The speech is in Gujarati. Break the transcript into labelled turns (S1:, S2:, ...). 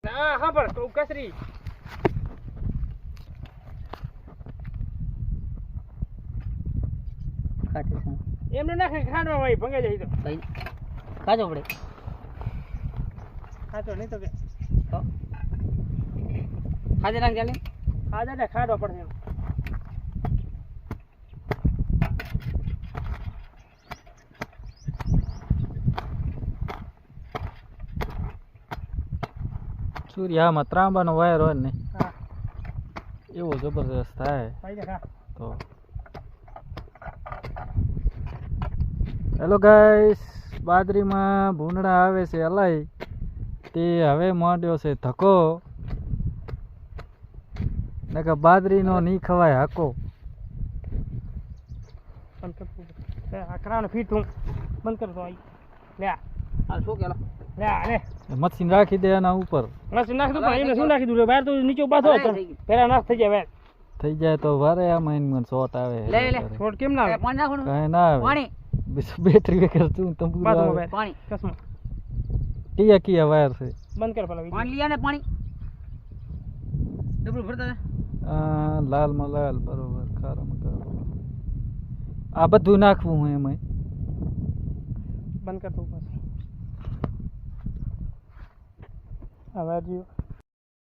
S1: હા પણ તો કસરી એમને નાખે ખાડવા ભાઈ ભંગે જાય તો ભાઈ ખાજો પડે ખાતો નહીં તો કે ખાજે નાખ ચાલે ખાજે ને ખાડવા પડશે
S2: સૂર્યામાં ત્રાંબાનો વાયર હોય ને એવો જબરદસ્ત થાય તો હેલો ગાઈસ બાજરીમાં ભૂંડડા આવે છે હલાઈ તે હવે માંડ્યો છે ધક્કો ને કે બાજરીનો નહીં ખવાય હાકો
S1: આકરાનો ફીટ હું બંધ કરતો આઈ લે આ શું કેલો લે લે
S2: મશીન રાખી દે એના ઉપર
S1: મશીન નાખી દઉં પણ એમને શું નાખી દઉં બહાર તો નીચે બાથો પેલા નાશ થઈ જાય વેર
S2: થઈ જાય તો વારે આમાં એન શોર્ટ આવે
S1: લે લે શોર્ટ કેમ ના આવે પાણી નાખવાનું
S2: કાંઈ ના આવે
S1: પાણી
S2: બેટરી વગર તું તંબુ
S1: પાણી કસમ
S2: કિયા વાયર છે
S1: બંધ કર પેલા પાણી લીયા ને પાણી ડબલ ભરતા
S2: લાલમાં લાલ બરોબર ખારામાં ખારો આ બધું નાખવું હું એમાં
S1: બંધ કર તું બસ હવે જીઓ